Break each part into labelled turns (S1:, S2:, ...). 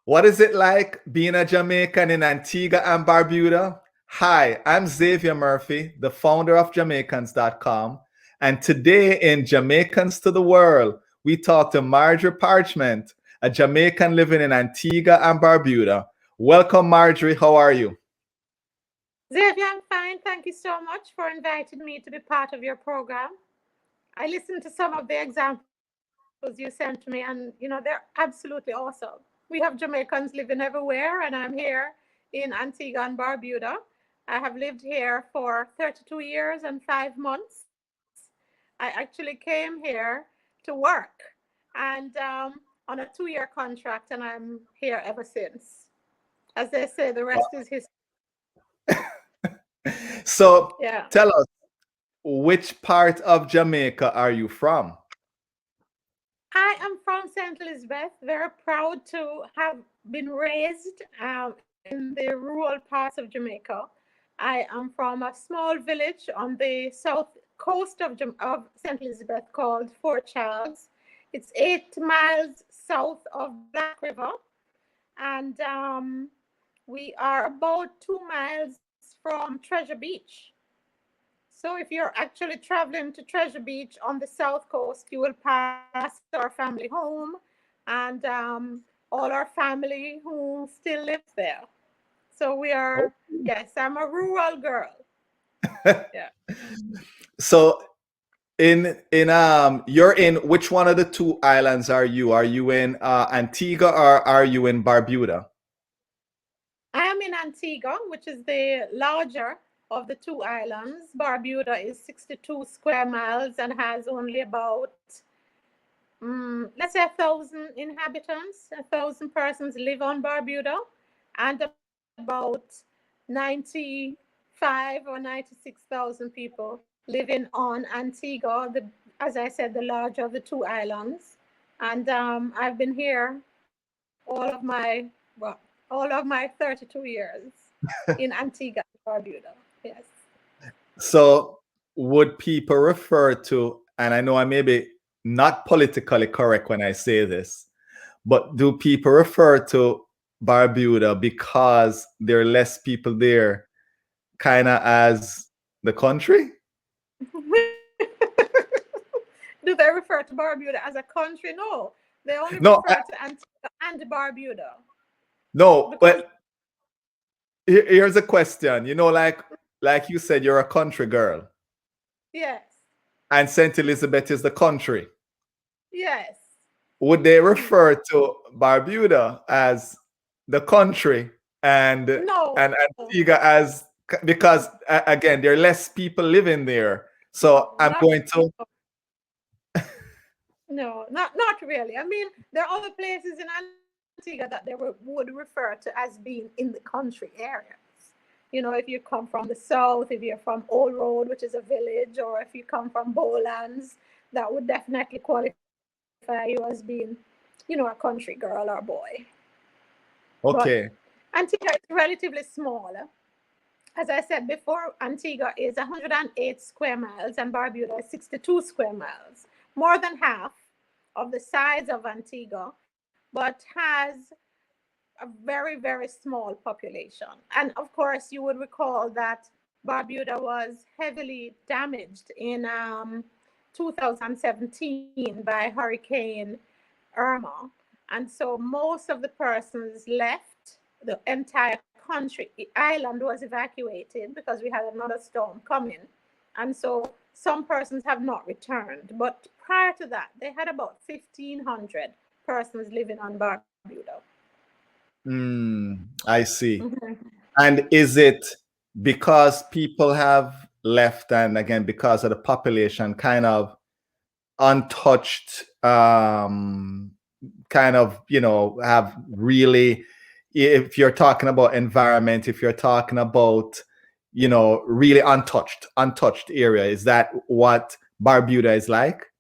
S1: What is it like being a Jamaican in Antigua and Barbuda? Hi, I'm Xavier Murphy, the founder of Jamaicans.com. And today in Jamaicans to the World, we talk to Marjorie Parchment, a Jamaican living in Antigua and Barbuda. Welcome, Marjorie. How are you?
S2: Xavier, I'm fine. Thank you so much for inviting me to be part of your program. I listened to some of the examples you sent to me, and they're absolutely awesome. We have Jamaicans living everywhere, and I'm here in Antigua and Barbuda. I have lived here for 32 years and 5 months. I actually came here to work, and on a 2-year contract, and I'm here ever since. As they say, the rest is history.
S1: So
S2: Yeah.
S1: tell us, which part of Jamaica are you from?
S2: I am from St. Elizabeth, very proud to have been raised in the rural parts of Jamaica. I am from a small village on the south coast of St. Elizabeth called Fort Charles. It's 8 miles south of Black River, and we are about 2 miles from Treasure Beach. So if you're actually traveling to Treasure Beach on the south coast, you will pass our family home and all our family who still lives there. So we are, yes, I'm a rural girl. Yeah.
S1: So you're in which one of the two islands are you? Are you in Antigua or are you in Barbuda?
S2: I am in Antigua, which is the larger of the two islands. Barbuda is 62 square miles and has only about, let's say, 1,000 inhabitants. 1,000 persons live on Barbuda, and about 95 or 96,000 people living on Antigua, as I said, the larger of the two islands. And I've been here all of my 32 years in Antigua, Barbuda. Yes.
S1: So would people refer to, and I know I may be not politically correct when I say this, but do people refer to Barbuda because there are less people there, kind of as the country?
S2: Do they refer to Barbuda as a country? No, they only
S1: No,
S2: refer to Antigua and Barbuda
S1: no.
S2: because,
S1: But here's a question. Like you said, you're a country girl,
S2: yes,
S1: and Saint Elizabeth is the country.
S2: yes.
S1: Would they
S2: Mhm.
S1: refer to Barbuda as the country
S2: No,
S1: and Antigua as, because again there are less people living there. So
S2: no,
S1: I'm
S2: not
S1: going to
S2: no, not really. I mean, there are other places in Antigua that they would refer to as being in the country areas. If you come from the south, if you're from Old Road, which is a village, or if you come from Bowlands, that would definitely qualify you as being, a country girl or boy. But
S1: okay.
S2: Antigua is relatively small. As I said before, Antigua is 108 square miles and Barbuda is 62 square miles, more than half of the size of Antigua, but has a very, very small population. And of course, you would recall that Barbuda was heavily damaged in 2017 by Hurricane Irma. And so most of the persons left. The entire island was evacuated because we had another storm coming. And so some persons have not returned. But prior to that, they had about 1,500 persons living on Barbuda.
S1: I see.
S2: Mhm.
S1: And is it because people have left, and again because of the population kind of untouched, kind of, have really, if you're talking about environment, if you're talking about, really untouched area, is that what Barbuda is like?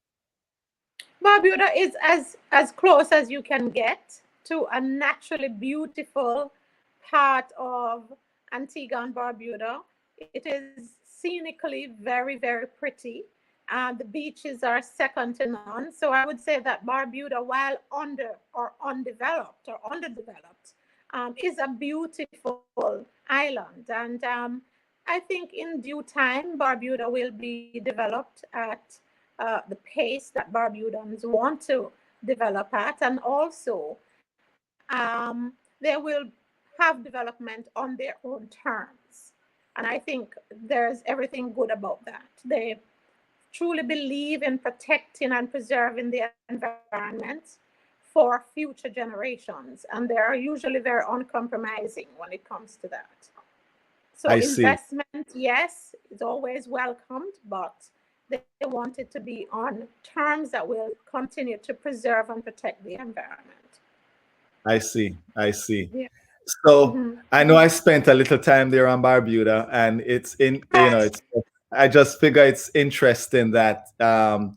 S2: Barbuda is as close as you can get to a naturally beautiful part of Antigua and Barbuda. It is scenically very, very pretty. The beaches are second to none. So I would say that Barbuda, while under or undeveloped or underdeveloped, is a beautiful island. And I think in due time, Barbuda will be developed at the pace that Barbudans want to develop at. And also, they will have development on their own terms. And I think there's everything good about that. They truly believe in protecting and preserving the environment for future generations. And they are usually very uncompromising when it comes to that. So
S1: I see.
S2: investment, yes, is always welcomed, but they want it to be on terms that will continue to preserve and protect the environment.
S1: I see. I see.
S2: Yeah.
S1: So
S2: Mm-hmm.
S1: I know I spent a little time there on Barbuda, and it's in,
S2: Right.
S1: it's, I just figure it's interesting that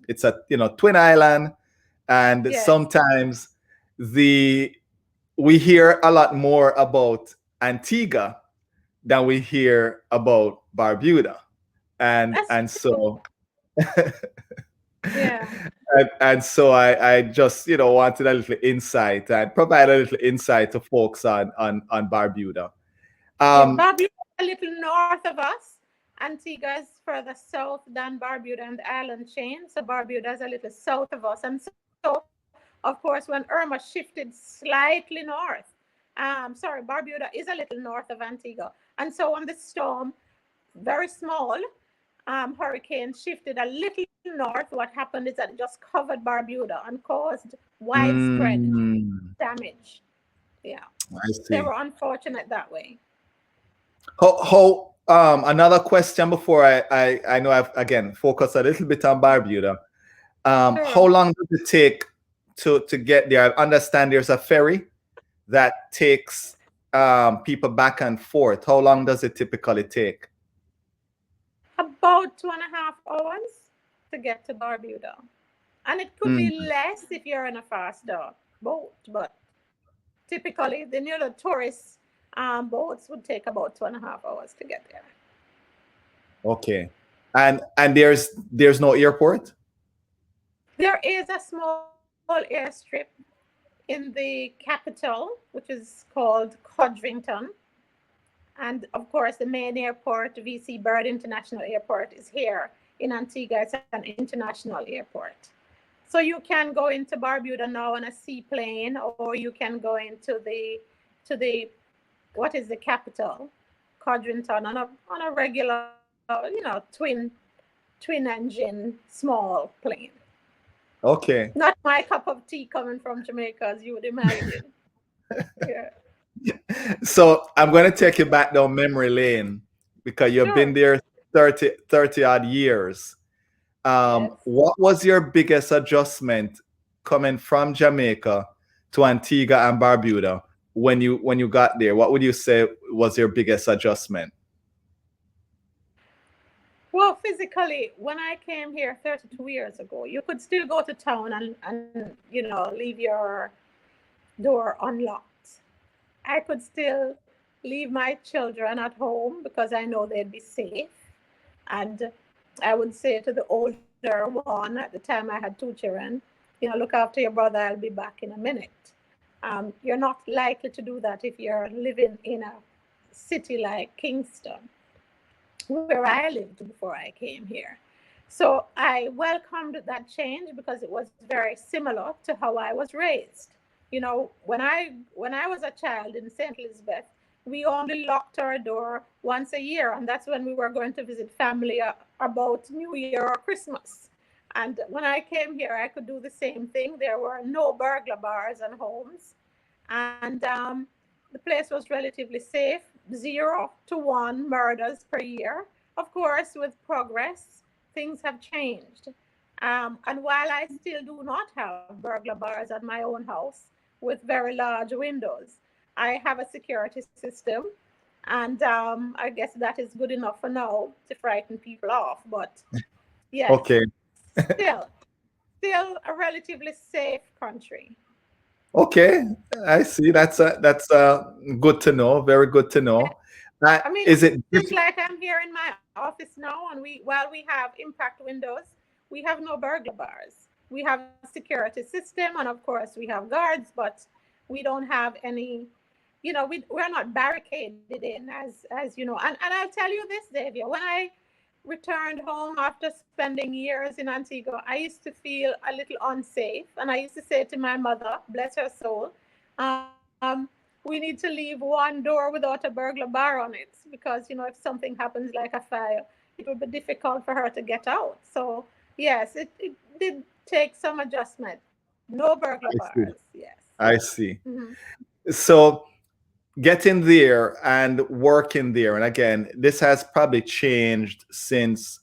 S1: it's a, twin island, and
S2: Yes.
S1: sometimes the we hear a lot more about Antigua than we hear about Barbuda, and
S2: That's
S1: and
S2: true.
S1: so
S2: Yeah.
S1: and so I just wanted a little insight and provide a little insight to folks on Barbuda.
S2: Yeah.
S1: Um,
S2: Barbuda is a little north of us. Antigua is further south than Barbuda and the island chain. So Barbuda is a little south of us. And so, of course, when Irma shifted slightly north, sorry, Barbuda is a little north of Antigua. And so on the storm, very small, hurricane shifted a little north. What happened is that it just covered Barbuda and caused widespread
S1: mm,
S2: damage. Yeah,
S1: I
S2: they
S1: see.
S2: were unfortunate that way.
S1: Another question before I know I've again focused a little bit on Barbuda. How
S2: Sure.
S1: long does it take to get there? I understand there's a ferry that takes people back and forth. How long does it typically take?
S2: About 2.5 hours to get to Barbuda. And it could be
S1: Mm,
S2: less if you're in a fast boat, but typically the tourist boats would take about 2.5 hours to get there.
S1: okay. And there's no airport?
S2: There is a small airstrip in the capital, which is called Codrington. And of course, the main airport, VC Bird International Airport, is here in Antigua. It's an international airport. So you can go into Barbuda now on a seaplane, or you can go into the what is the capital, Codrington, on a regular, twin engine small plane.
S1: Okay.
S2: Not my cup of tea coming from Jamaica, as you would imagine. Yeah.
S1: So I'm going to take you back down memory lane because you've been
S2: Sure.
S1: there 30 odd years.
S2: Yes.
S1: What was your biggest adjustment coming from Jamaica to Antigua and Barbuda when you got there? What would you say was your biggest adjustment?
S2: Well, physically, when I came here 32 years ago, you could still go to town and leave your door unlocked. I could still leave my children at home because I know they'd be safe. And I would say to the older one, at the time I had two children, look after your brother, I'll be back in a minute. You're not likely to do that if you're living in a city like Kingston, where I lived before I came here. So I welcomed that change because it was very similar to how I was raised. When I was a child in St. Elizabeth, we only locked our door once a year, and that's when we were going to visit family about New Year or Christmas. And when I came here, I could do the same thing. There were no burglar bars and homes, and the place was relatively safe. 0 to 1 murders per year. Of course, with progress, things have changed. And while I still do not have burglar bars at my own house with very large windows, I have a security system. And I guess that is good enough for now to frighten people off. But yes,
S1: Okay.
S2: still, still a relatively safe country.
S1: Okay. I see. That's good to know. Very good to know.
S2: I mean,
S1: Is it
S2: just like I'm here in my office now, and while we have impact windows, we have no burglar bars. We have a security system, and of course we have guards, but we don't have any, we're not barricaded in as and I'll tell you this, Xavier, when I returned home after spending years in Antigua, I used to feel a little unsafe. And I used to say to my mother, bless her soul, we need to leave one door without a burglar bar on it because, if something happens like a fire, it would be difficult for her to get out. So, yes, it did take some adjustment. No burglar
S1: I see.
S2: bars, yes.
S1: I see.
S2: Hmm.
S1: So getting there and working there, and again, this has probably changed since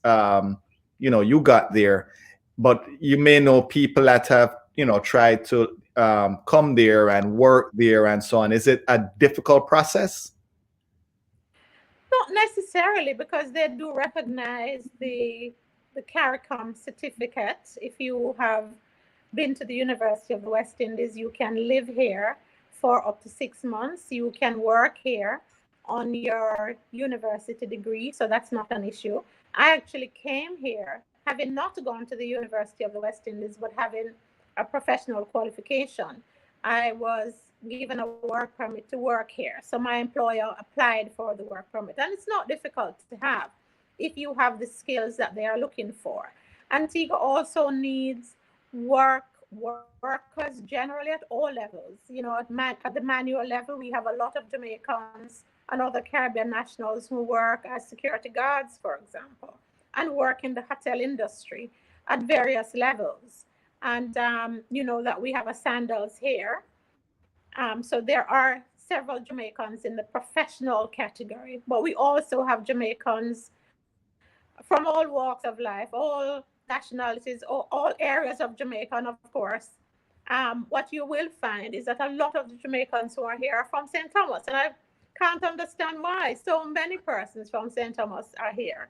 S1: you got there, but you may know people that have tried to come there and work there and so on. Is it a difficult process?
S2: Not necessarily, because they do recognize the CARICOM certificate. If you have been to the University of the West Indies, you can live here for up to 6 months. You can work here on your university degree, so that's not an issue. I actually came here having not gone to the University of the West Indies, but having a professional qualification. I was given a work permit to work here. So my employer applied for the work permit. And it's not difficult to have if you have the skills that they are looking for. Antigua also needs workers generally at all levels. At the manual level, we have a lot of Jamaicans and other Caribbean nationals who work as security guards, for example, and work in the hotel industry at various levels. And you know that we have a sandals here. So there are several Jamaicans in the professional category, but we also have Jamaicans from all walks of life, all nationalities, all areas of Jamaica. And of course, what you will find is that a lot of the Jamaicans who are here are from St. Thomas. And I can't understand why so many persons from St. Thomas are here.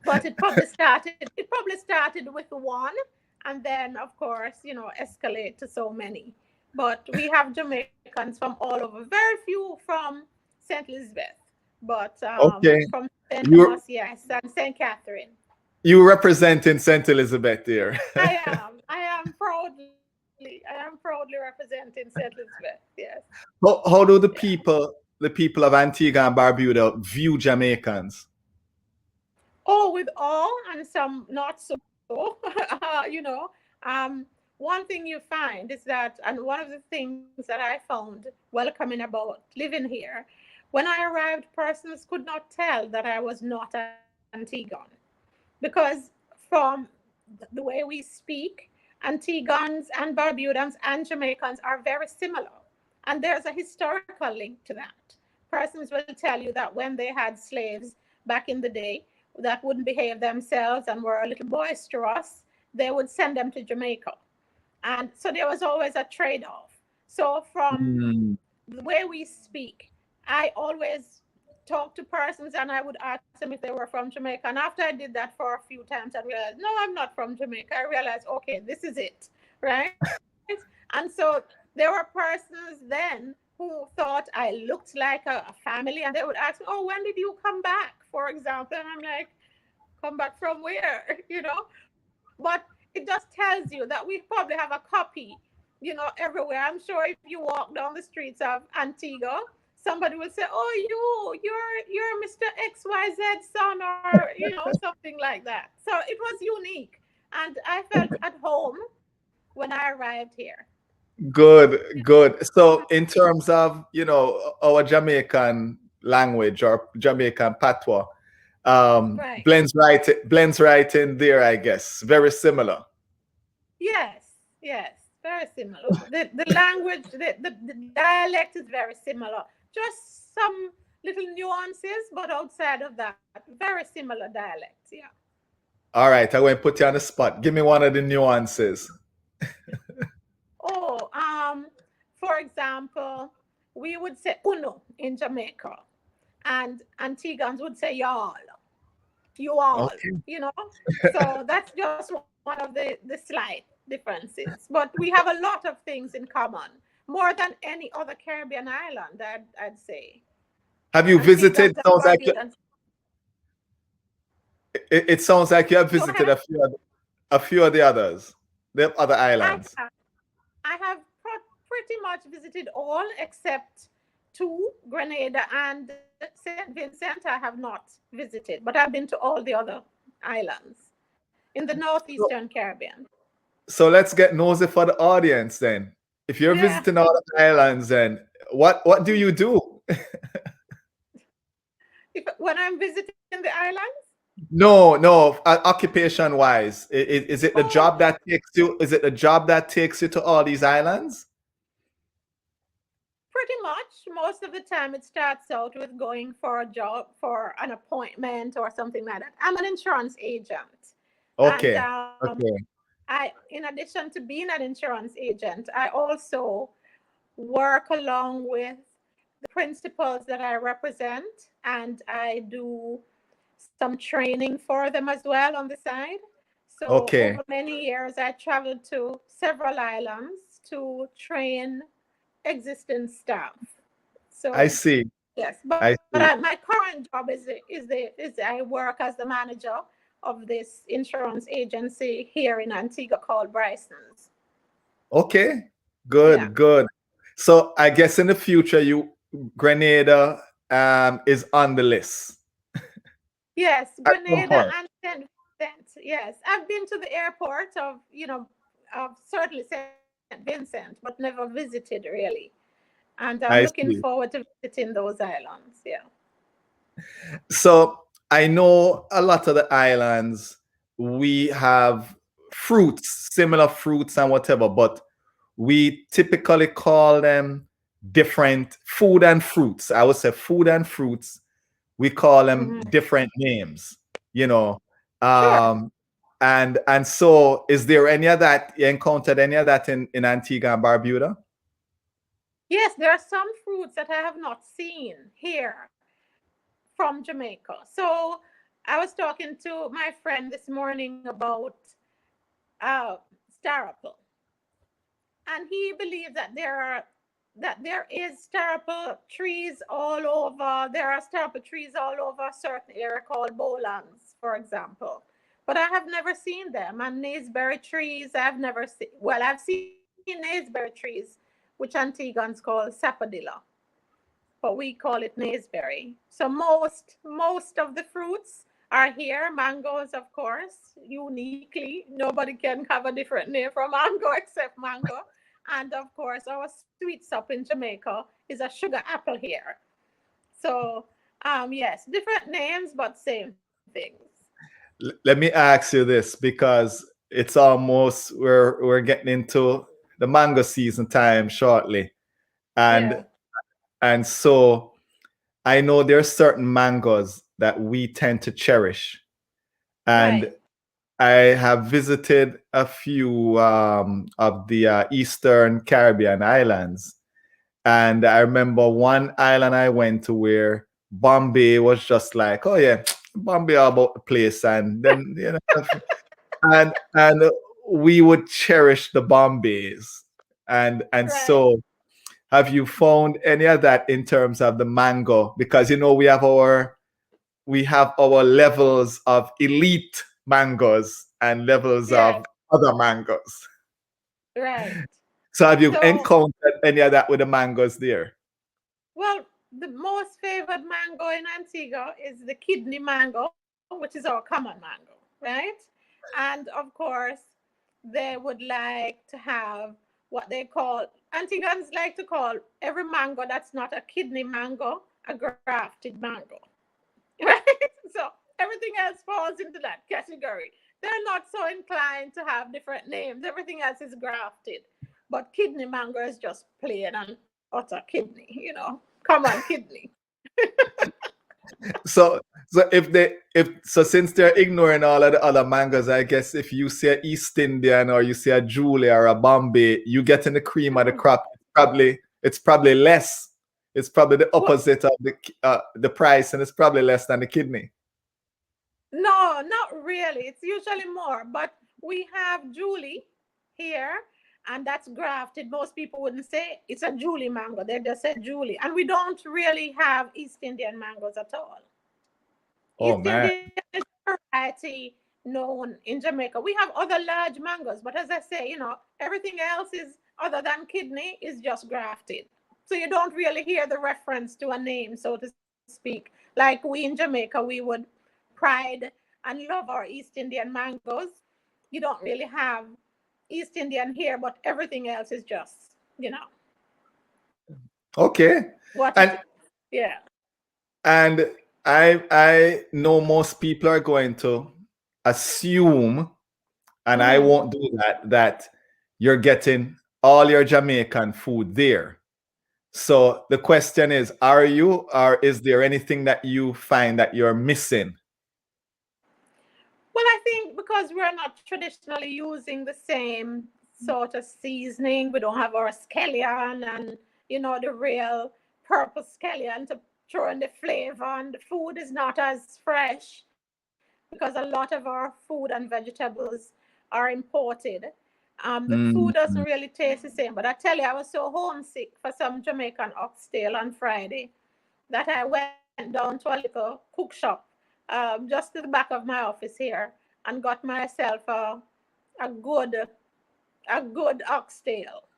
S2: But it probably started with one, and then of course escalate to so many. But we have Jamaicans from all over, very few from St. Elizabeth, but
S1: Okay.
S2: from St.
S1: You
S2: Thomas, yes, and St. Catherine.
S1: you representing St. Elizabeth there.
S2: I am proudly representing St. Elizabeth, yes.
S1: How do the
S2: Yeah.
S1: people of Antigua and Barbuda view Jamaicans?
S2: Oh, with awe and some not so. One thing you find is that, and one of the things that I found welcoming about living here, when I arrived, persons could not tell that I was not Antiguan, because from the way we speak, Antigans and Barbudans and Jamaicans are very similar. And there's a historical link to that. Persons will tell you that when they had slaves back in the day that wouldn't behave themselves and were a little boisterous, they would send them to Jamaica. And so there was always a trade off. So, from
S1: Mm.
S2: the way we speak, I always talk to persons and I would ask them if they were from Jamaica. And after I did that for a few times, I realized, no, I'm not from Jamaica. I realized, okay, this is it, right? And so there were persons then who thought I looked like a family, and they would ask me, oh, when did you come back, for example? And I'm like, come back from where? But it just tells you that we probably have a copy, everywhere. I'm sure if you walk down the streets of Antigua, somebody will say, oh, you're Mr. XYZ son, or something like that. So it was unique, and I felt at home when I arrived here.
S1: Good, good. So, in terms of our Jamaican language or Jamaican patois,
S2: Right.
S1: blends right in there, I guess. Very similar.
S2: Yes, yes, very similar. The language, the dialect is very similar. Just some little nuances, but outside of that, very similar dialects. Yeah.
S1: All right, I going to put you on the spot. Give me one of the nuances.
S2: Oh, for example, we would say uno in Jamaica, and Antiguans would say y'all, you all,
S1: Okay.
S2: you know. So that's just one of the slight differences. But we have a lot of things in common, more than any other Caribbean island, I'd say.
S1: Have you
S2: Antiguans
S1: visited?
S2: and Barbudans.
S1: It sounds like you have
S2: Go
S1: visited
S2: ahead.
S1: a few. a few of the others, the other
S2: I
S1: islands?
S2: have. I have pretty much visited all except two, Grenada and St. Vincent. I have not visited, but I've been to all the other islands in the
S1: So,
S2: northeastern Caribbean.
S1: so let's get nosy for the audience then. If you're
S2: Yeah.
S1: visiting all the islands, then what do you do?
S2: If when I'm visiting the islands,
S1: No, no. Occupation wise, is it the
S2: oh,
S1: job that takes you? Is it the job that takes you to all these islands?
S2: pretty much most of the time it starts out with going for a job, for an appointment or something like that. I'm an insurance agent, and
S1: Okay, okay,
S2: in addition to being an insurance agent, I also work along with the principals that I represent, and I do some training for them as well on the side. So
S1: okay.
S2: over many years, I traveled to several islands to train existing staff.
S1: I
S2: So
S1: see.
S2: yes,
S1: I
S2: but
S1: see.
S2: my current job is I work as the manager of this insurance agency here in Antigua called Bryson's.
S1: Okay,
S2: Yeah.
S1: good, good. So I guess in the future, you Grenada is on the list
S2: Yes,
S1: at some
S2: Grenada
S1: point.
S2: and St. Vincent. Yes, I've been to the airport of, of certainly St. Vincent, but never visited really. And I'm looking
S1: I see.
S2: forward to visiting those islands. Yeah.
S1: So I know a lot of the islands we have fruits, similar fruits and whatever, but we typically call them different food and fruits. I would say food and fruits. We call them
S2: Hmm.
S1: different names, you know.
S2: Sure.
S1: Um, and so, is there any of that you encountered any of that in Antigua and Barbuda?
S2: Yes, there are some fruits that I have not seen here from Jamaica. So I was talking to my friend this morning about uh, star apple, and he believes that there is star apple trees all over. There are star apple trees all over a certain area called bowlands, for example. But I have never seen them. And naseberry trees, I've never seen. Well, I've seen naseberry trees, which Antiguans call sapodilla, but we call it naseberry. So most of the fruits are here. Mangoes, of course, uniquely. Nobody can have a different name for mango except mango. And of course, our sweets up in Jamaica is a sugar apple here. So yes, different names but same things.
S1: Let me ask you this because it's almost we're getting into the mango season time shortly, and
S2: Yeah.
S1: and so I know there are certain mangoes that we tend to cherish, and
S2: Right.
S1: I have visited a few of the Eastern Caribbean islands, and I remember one island I went to where Bombay was just like, oh yeah, Bombay all about the place, and then and we would cherish the Bombays, and
S2: Right.
S1: so have you found any of that in terms of the mango? Because we have our levels of elite mangoes and levels
S2: Yes.
S1: of other mangoes.
S2: Right.
S1: So have you
S2: So
S1: encountered any of that with the mangoes there?
S2: well, the most favored mango in Antigua is the kidney mango, which is our common mango, right? And of course, they would like to have what they call, Antiguans like to call every mango that's not a kidney mango a grafted mango, right? So everything else falls into that category. They're not so inclined to have different names. Everything else is grafted. But kidney mango is just plain and utter kidney, Come on, kidney.
S1: So so if so since they're ignoring all of the other mangoes, I guess if you say East Indian or you say a Julia or a Bombay, you get in the cream of the
S2: Mm.
S1: crop. It's probably less. It's probably the
S2: Well,
S1: opposite of the price, and it's probably less than the kidney.
S2: no, not really. It's usually more. But we have Julie here, and that's grafted. Most people wouldn't say it's a Julie mango. They just say Julie. And we don't really have East Indian mangoes at all.
S1: Oh
S2: East
S1: man.
S2: Indian is a variety known in Jamaica. We have other large mangoes, but as I say, everything else is other than kidney is just grafted. So you don't really hear the reference to a name, so to speak. Like we in Jamaica, we would pride and love our East Indian mangoes. You don't really have East Indian here, but everything else is just,
S1: Okay.
S2: what it
S1: And
S2: is. Yeah.
S1: and I know most people are going to assume, and I
S2: Mm.
S1: won't do that, that you're getting all your Jamaican food there. So the question is, are you, or is there anything that you find that you're missing?
S2: Well, I think because we're not traditionally using the same sort of seasoning, we don't have our scallion and, the real purple scallion to throw in the flavor, and the food is not as fresh because a lot of our food and vegetables are imported. The food
S1: Mm.
S2: doesn't really taste the same. But I tell you, I was so homesick for some Jamaican oxtail on Friday that I went down to a little cook shop just to the back of my office here and got myself a good oxtail.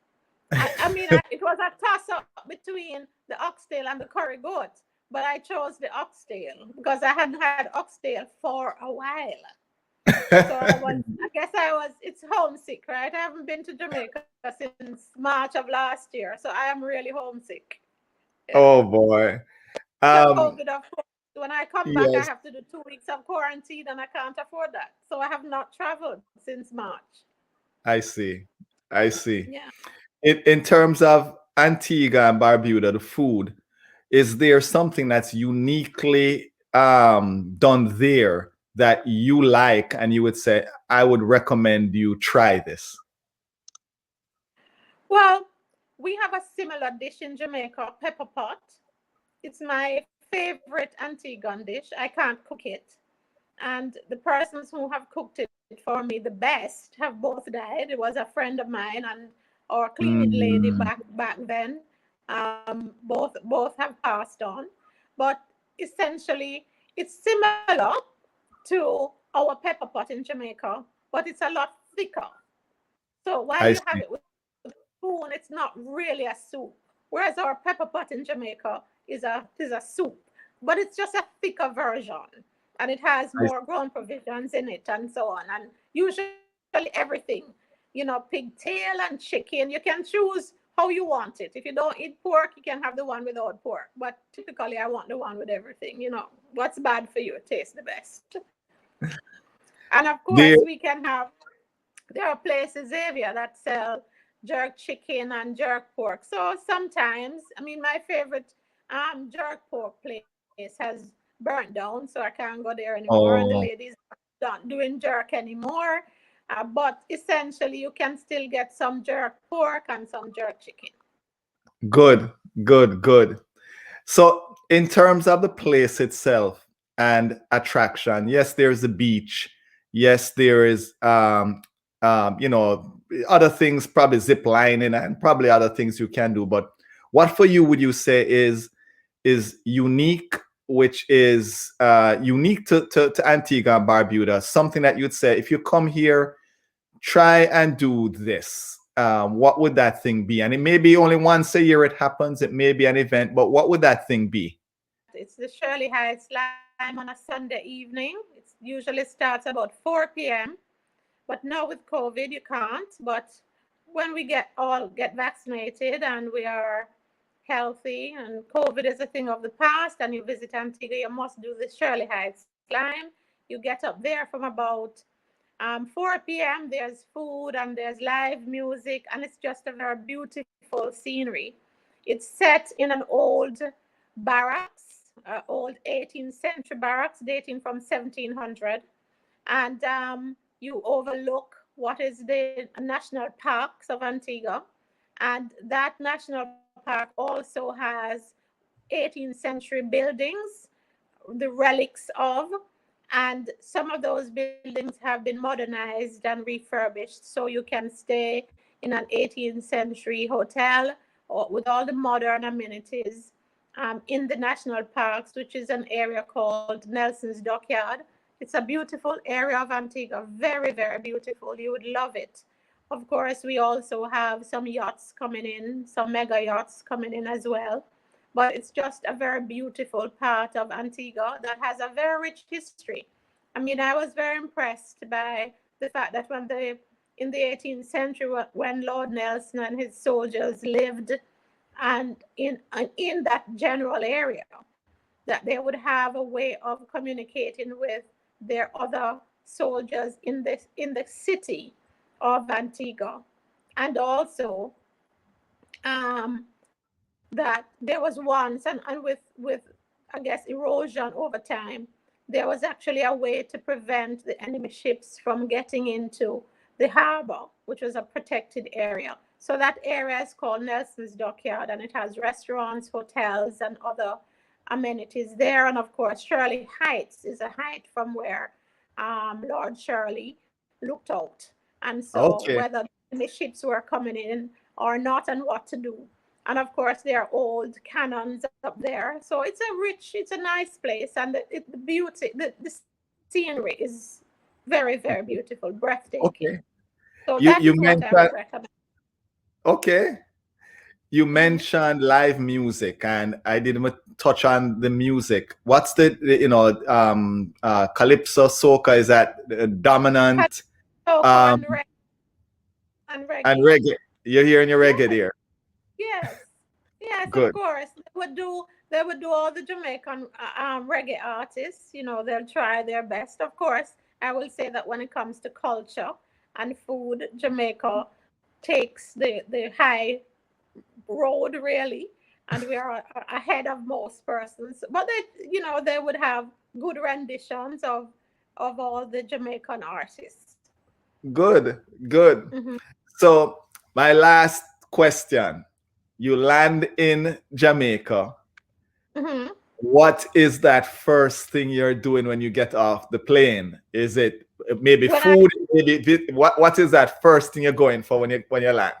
S2: It was a toss up between the oxtail and the curry goat, but I chose the oxtail because I hadn't had oxtail for a while. So I guess it's homesick, right? I haven't been to Jamaica since March of last year, so I am really homesick. Yeah.
S1: Oh boy.
S2: The
S1: Um,
S2: COVID, of course. When I come back, I
S1: yes,
S2: have to do 2 weeks of quarantine and I can't afford that. So I have not traveled since March.
S1: I see. I see.
S2: Yeah.
S1: In terms of Antigua and Barbuda, the food, is there something that's uniquely done there that you like and you would say, I would recommend you try this?
S2: Well, we have a similar dish in Jamaica, pepper pot. It's my favorite Antiguan dish. I can't cook it. And the persons who have cooked it for me the best have both died. It was a friend of mine and our cleaning lady
S1: Mm,
S2: back then. Both have passed on, but essentially it's similar to our pepper pot in Jamaica, but it's a lot thicker. So while
S1: I
S2: you have
S1: see.
S2: it with a spoon, it's not really a soup. Whereas our pepper pot in Jamaica is a soup, but it's just a thicker version, and it has
S1: I,
S2: more ground provisions in it and so on. And usually everything, pigtail and chicken, you can choose how you want it. If you don't eat pork, you can have the one without pork. But typically, I want the one with everything. What's bad for you tastes the best. And of course,
S1: there,
S2: we can have there are places, Xavier, that sell jerk chicken and jerk pork. So sometimes, my favorite jerk pork place has burnt down, so I can't go there anymore. And the
S1: oh,
S2: ladies are not doing jerk anymore. But essentially, you can still get some jerk pork and some jerk chicken.
S1: good, good, good. So, in terms of the place itself and attraction, yes, there's the beach. Yes, there is, other things, probably zip lining and probably other things you can do. But what for you would you say is unique, which is unique to Antigua and Barbuda? Something that you'd say if you come here, try and do this. What would that thing be? And it may be only once a year it happens. It may be an event, but what would that thing be?
S2: It's the Shirley Heights Lime on a Sunday evening. It usually starts about 4 p.m. But now with COVID, you can't. But when we get vaccinated and we are healthy and COVID is a thing of the past and you visit Antigua, you must do the Shirley Heights climb. You get up there from about 4 p.m. There's food and there's live music, and it's just a very beautiful scenery. It's set in an old barracks, old 18th century barracks dating from 1700, and you overlook what is the national parks of Antigua, and that national park also has 18th century buildings, the relics of, and some of those buildings have been modernized and refurbished so you can stay in an 18th century hotel or with all the modern amenities in the national parks, which is an area called Nelson's Dockyard. It's a beautiful area of Antigua, very, very beautiful. You would love it. Of course, we also have some yachts coming in, some mega yachts coming in as well. But it's just a very beautiful part of Antigua that has a very rich history. I mean, I was very impressed by the fact that in the 18th century, when Lord Nelson and his soldiers lived and in that general area, that they would have a way of communicating with their other soldiers in the city of Antigua, and also um, that there was once, and with I guess erosion over time, there was actually a way to prevent the enemy ships from getting into the harbor, which was a protected area. So that area is called Nelson's Dockyard, and it has restaurants, hotels, and other amenities there. And of course, Shirley Heights is a height from where Lord Shirley looked out, and so
S1: Okay.
S2: whether the ships were coming in or not, and what to do. And of course, there are old cannons up there. So it's a nice place, and the beauty, the scenery is very, very beautiful, breathtaking.
S1: Okay.
S2: So that
S1: You
S2: is what I would
S1: mentioned
S2: recommend.
S1: okay. You
S2: Mhm.
S1: mentioned live music, and I didn't touch on the music. What's calypso soca, is that dominant,
S2: Soca
S1: um
S2: and
S1: and
S2: reggae.
S1: reggae? You're hearing your reggae
S2: Yes,
S1: there.
S2: yes, yes. Of
S1: Good.
S2: course, they would do all the Jamaican reggae artists. You know, they'll try their best. Of course, I will say that when it comes to culture and food, Jamaica takes the high road really, and we are ahead of most persons. But they would have good renditions of all the Jamaican artists.
S1: Good. Good.
S2: Hmm.
S1: So my last question. You land in Jamaica.
S2: Hmm.
S1: What is that first thing you're doing when you get off the plane? Is it maybe
S2: When I
S1: food? Maybe what is that first thing you're going for when you land?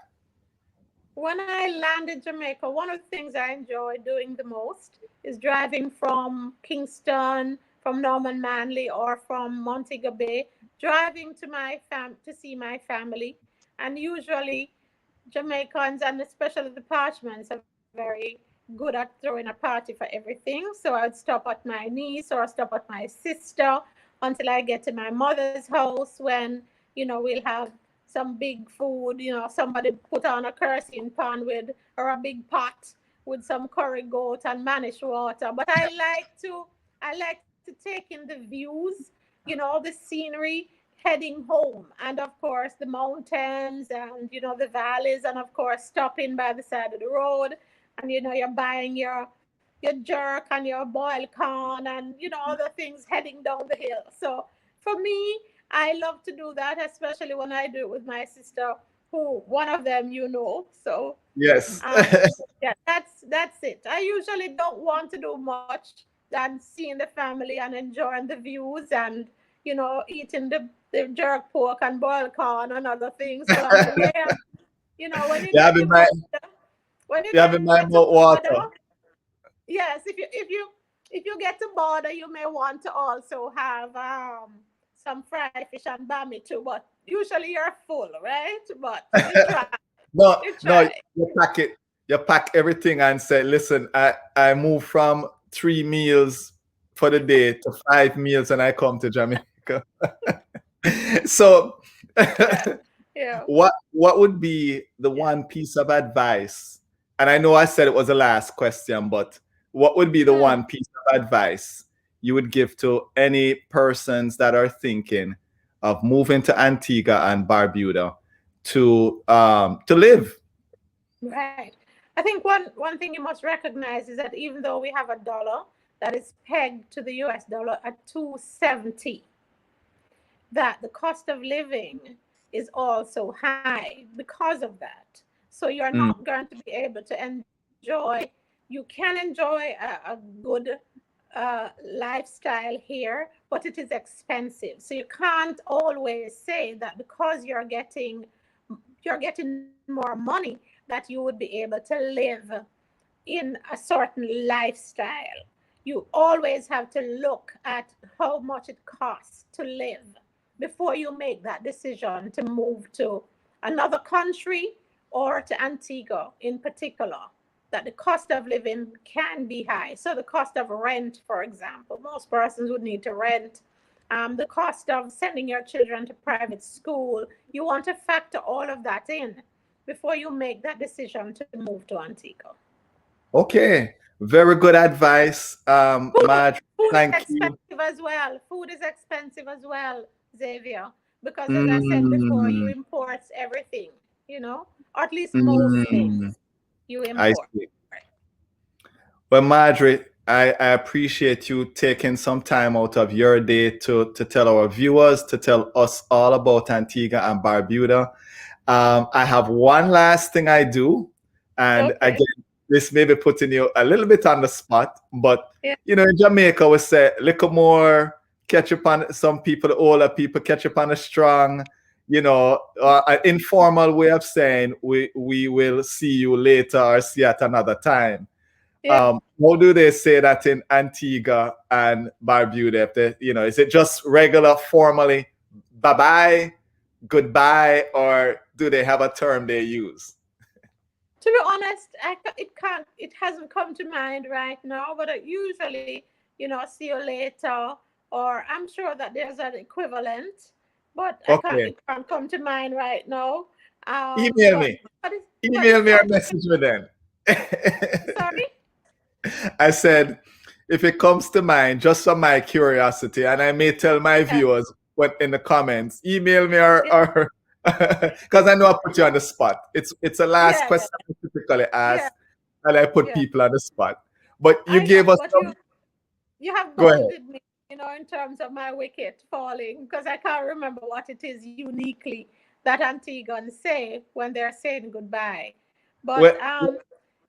S2: when I land in Jamaica, one of the things I enjoy doing the most is driving from Kingston, from Norman Manley, or from Montego Bay, driving to to see my family. And usually Jamaicans, and especially the Parchments, are very good at throwing a party for everything. So I would stop at my niece or stop at my sister until I get to my mother's house, when we'll have some big food. Somebody put on a kerosene pan with, or a big pot with some curry goat and manish water. But I like to take in the views, the scenery heading home, and of course the mountains, and the valleys, and of course stopping by the side of the road, and you're buying your jerk and your boiled corn, and other things heading down the hill. So for me, I love to do that, especially when I do it with my sister, who one of them so
S1: Yes.
S2: um yeah, that's it. I usually don't want to do much than seeing the family and enjoying the views, and eating the jerk pork and boiled corn and other things along the way. And when you
S1: you
S2: get
S1: have
S2: to
S1: in mind
S2: border, when you
S1: you have in
S2: get to
S1: mind about
S2: border,
S1: water.
S2: yes, if you get to border, you may want to also have some fried fish and bami too. But usually you're full, right? But you try,
S1: No,
S2: you
S1: no,
S2: try.
S1: you pack it. You pack everything and say, listen, I move from 3 meals for the day to 5 meals and I come to Jamaica. So
S2: Yeah, yeah.
S1: what would be the one piece of advice? And I know I said it was the last question, but what would be the
S2: Mm,
S1: one piece of advice you would give to any persons that are thinking of moving to Antigua and Barbuda to live?
S2: right. I think one thing you must recognize is that even though we have a dollar that is pegged to the US dollar at 270, that the cost of living is also high because of that. So you're
S1: Mm,
S2: not going to be able to enjoy, you can enjoy a good lifestyle here, but it is expensive. So you can't always say that because you're getting more money, that you would be able to live in a certain lifestyle. you always have to look at how much it costs to live before you make that decision to move to another country or to Antigua in particular. That the cost of living can be high. So the cost of rent, for example, most persons would need to rent. The cost of sending your children to private school, you want to factor all of that in before you make that decision to move to Antigua.
S1: Okay, very good advice, Marge.
S2: Food is
S1: Thank you.
S2: expensive as well. Food is expensive as well, Xavier, because as I said before, you
S1: Mm,
S2: import everything, or at least most
S1: mm,
S2: things you
S1: I
S2: import.
S1: see. Well, Marjorie, I appreciate you taking some time out of your day to tell our viewers, to tell us all about Antigua and Barbuda. I have one last thing I do, and
S2: Okay.
S1: again, this may be putting you a little bit on the spot, but
S2: Yeah.
S1: in Jamaica we say little more catch up on some people, older people catch up on a strong, an informal way of saying we will see you later or see you at another time.
S2: Yeah.
S1: How do they say that in Antigua and Barbuda? If they, is it just regular formally bye bye, goodbye, or do they have a term they use?
S2: To be honest, it hasn't come to mind right now, but I usually, see you later, or I'm sure that there's an equivalent, but
S1: Okay,
S2: it can't come to mind right now.
S1: email
S2: But
S1: me,
S2: it's
S1: email me or
S2: quite
S1: message me then.
S2: sorry.
S1: I said, if it comes to mind, just for my curiosity, and I may tell my
S2: Yeah,
S1: viewers what in the comments, email me
S2: yeah,
S1: or because I know I put you on the spot. It's a last
S2: yeah,
S1: question I typically
S2: yeah,
S1: ask, and I put
S2: yeah.
S1: people on the spot. But you
S2: I know,
S1: gave us
S2: but
S1: some.
S2: you have
S1: Go ahead.
S2: bolded me, in terms of my wicket falling, because I can't remember what it is uniquely that Antiguans say when they're saying goodbye. But
S1: Well,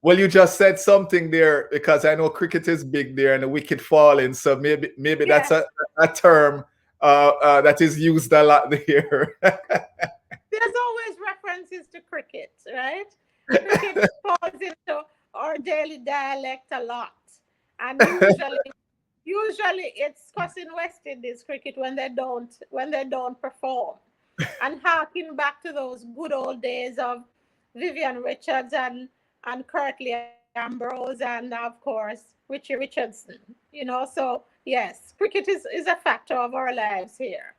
S1: well, you just said something there because I know cricket is big there and the wicket falling. So maybe that's
S2: yes,
S1: a term that is used a lot there.
S2: there's always references to cricket, right? Cricket falls into our daily dialect a lot, and usually it's cussing West Indies cricket when they don't perform, and harking back to those good old days of Vivian Richards and Curtly Ambrose and of course Richie Richardson. So yes, cricket is a factor of our lives here.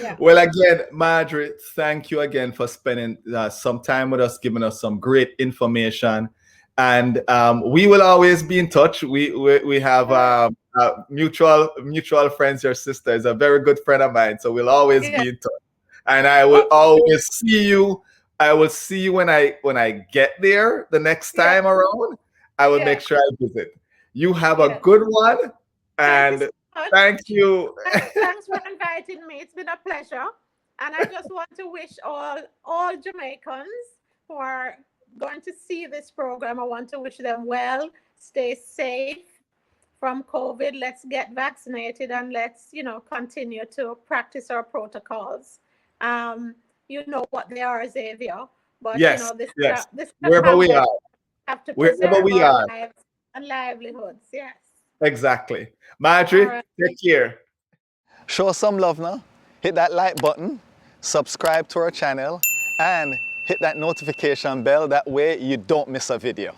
S2: Yeah.
S1: Well, again, Marjorie, thank you again for spending some time with us, giving us some great information, and we will always be in touch. We have
S2: Sure.
S1: mutual friends. Your sister is a very good friend of mine, so we'll always
S2: Yeah.
S1: be in touch. And I will
S2: Okay.
S1: always see you. I will see you when I get there the next
S2: Yeah.
S1: time around. I will
S2: Yeah.
S1: make sure I visit. You have a
S2: Yeah.
S1: good one,
S2: Thank you so
S1: and thank
S2: much.
S1: you.
S2: Thanks for inviting me. It's been a pleasure. And I just want to wish all Jamaicans who are going to see this program, I want to wish them well, stay safe from COVID. Let's get vaccinated and let's, continue to practice our protocols. Um, you know what they are, Xavier. But
S1: Yes, yes.
S2: this is a
S1: Wherever we
S2: pandemic.
S1: are,
S2: We have to
S1: wherever
S2: preserve
S1: we
S2: our
S1: are.
S2: lives and livelihoods. Yes.
S1: Exactly.
S2: All
S1: Marjorie,
S2: right.
S1: take care.
S3: Show some love now. Hit that like button, subscribe to our channel, and hit that notification bell. That way you don't miss a video.